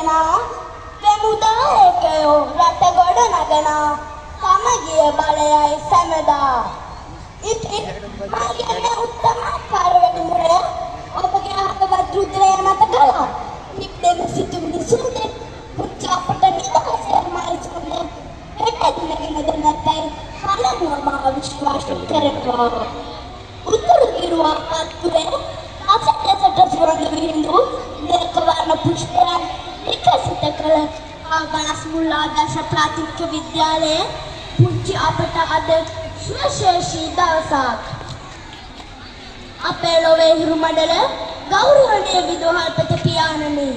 දෙනා වෙමුදායකයෝ රට ගොඩ නගනා සමගිය බලයයි සැමදා ඉතින් මගේ මේ උත්තම කාර්යවලුරේ ඔබගේ හදවත් රුධිරය මත ගලා නික්දෙන සිතුවිලි සුන්දර පුච්චාපට නිදහසේ මායිචුනේ එතනගෙන දෙන්නයි කලමුව මා විශ්වාස කරනවා උතුරු කිරුවා අත්තුරේ අපසට සුරංග විහිඳු දේකවර්ණ පුෂ්පයන් විකසිත කළ ආගනස් මුල්ලා ආදර්ශ ප්‍රාථමික විද්‍යාලයේ පුංචි අපට අද සුවශේෂී දවසක් අපේ ලොවේ හිරු මඩල ගෞරවනීය විදුහල්පති පියාණනි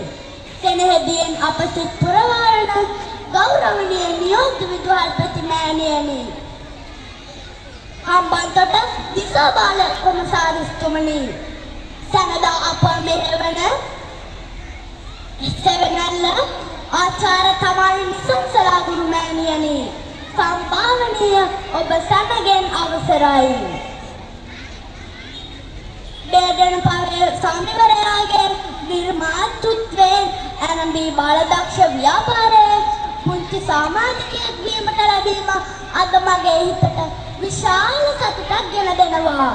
සෙනෙහදියෙන් අප සිත් පුරවාලන ගෞරවනීය නියෝජ්‍ය විදුහල්පති මෑණියනි හම්බන්තොට දිසාබාල කොමසාරිස්තුමනි සනදා අප මෙහෙවන සෙවනල්ල ආචාර්ය තමානි නිසංසලා ගුරු මෑණියනි සම්භාවනීය ඔබ සැමගෙන් අවසරයි බේදන පවේ සම්වරයාගේ නිර්මාතෘත්වයෙන් ඇනඹී බාලදක්ෂ ව්‍යාපාරයේ පුංචි සමාජිකයෙක් වීමට ලැබීම අද මගේ හිතට විශාල සතුටක් ගෙන දෙනවා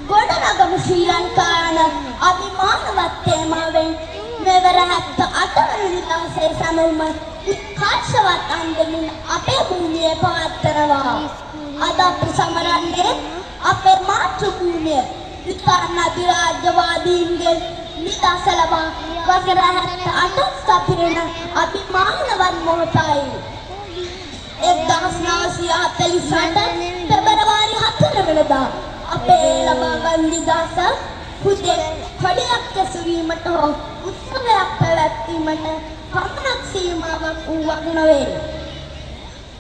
ගොඩනගමු ශ්‍රී ලංකාන අභිමානවත් තේමාවෙන් මෙවර 78 වෙනි දවසේ සමරුම උත්කර්ෂවත් අන්දමින් අපේ භූමියේ පවත්වනවා අද අපි සමරන්නේ අපේ මාතෘ භූමිය විතරණ අධිරාජ්‍යවාදීන්ගේ නිදහස ලබා වසර 78ක් සපිරෙන අභිමානවත් මොහොතයි 1948 පෙබරවාරි 4 වෙනිදා අපේ ලබාගත් නිදහස පුදේ පඩියක් ඇසවීමට හෝ උත්සවයක් පැවැත්වීමට පමණක් සීමාවක් වූවක් නොවේ.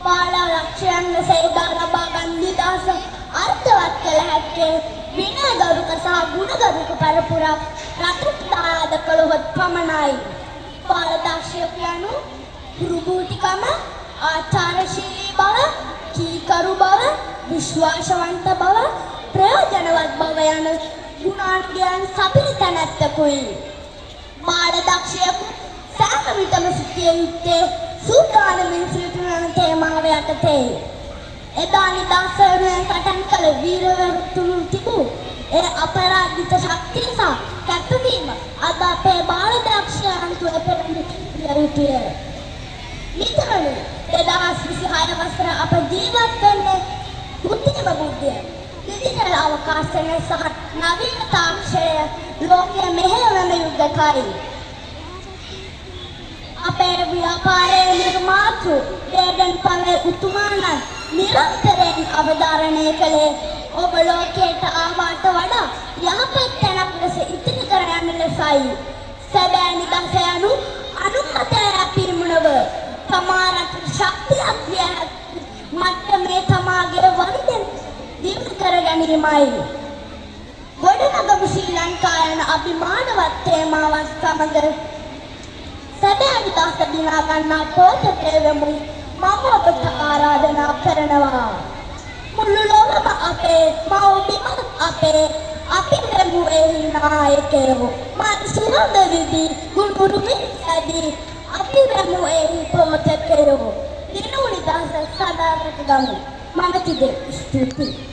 බාල ලක්ෂයන් සේදා ලබාගත් නිදහස අර්ථවත් කළ හැක්කේ විනයගරුක සහ ගුණගරුක පරපුරක් රටට දායාද කළහොත් පමණයි. බාල දක්ෂයෝ යනු පුරුබූතිකම ආචාරශීලී බව, කීකරු බව, විශ්වාසවන්ත බව, ප්‍රයෝජනවත් බව යන ගුණාංගයන් සපිරි තැනැත්තකුයි. බාල දක්ෂයෙකු සෑම විටම සිටිය යුත්තේ සූදානමින් සිටින තේමාව යටතේ. එදා නිදහස වෙනුවෙන් සටන් කළ වීරවරුන් තිබූ ඒ අපරාධිත ශක්තිය සහ කැපවීම අද අපේ බාල දක්ෂයන් තුළ පෙරදිය යුතුය. මිත්‍රනි 2026 වසර අප ජීවත් වෙන්නේ බුද්ධිම බුද්ධිය. ඩිජිටල් අවකාශය සහ නවීන තාක්ෂණය ලෝකයේ මෙහෙයවන යුගකයි. අපේ ව්‍යාපාරයේ නිර්මාතෘ බේදන් පවේ උතුමාණන් නිරන්තරයෙන් අවධාරණය කළේ ඔබ ලෝකයට ආවාට වඩා යහපත් තැනක් ලෙස ඉතිරි කර යන ලෙසයි. සැබෑ නිදහස යනු අනුමතය පිරිමුණව තමාරට ශක්තියක් විය මට්ටමේ තමාගේ වරිදෙන් දියුණු කර ගැනීමයි. ගොඩනගමු ශ්‍රී ලංකා යන අභිමානවත් තේමාවත් සමග සැබෑ නිදහස දිනා ගන්නා පොතට වෙමු මම ඔබට ආරාධනා කරනවා. මුළු ලොවම අපේ මව්බිම අපේ අපි වෙමු එහි නායකයෝ මන් සුරඳ විදි ගුණුරු මිසදී අපි වෙමු එහි පොතකයෝ දිනු නිදහස සදාකට ගමු. මම කිදේ ස්තුතියි.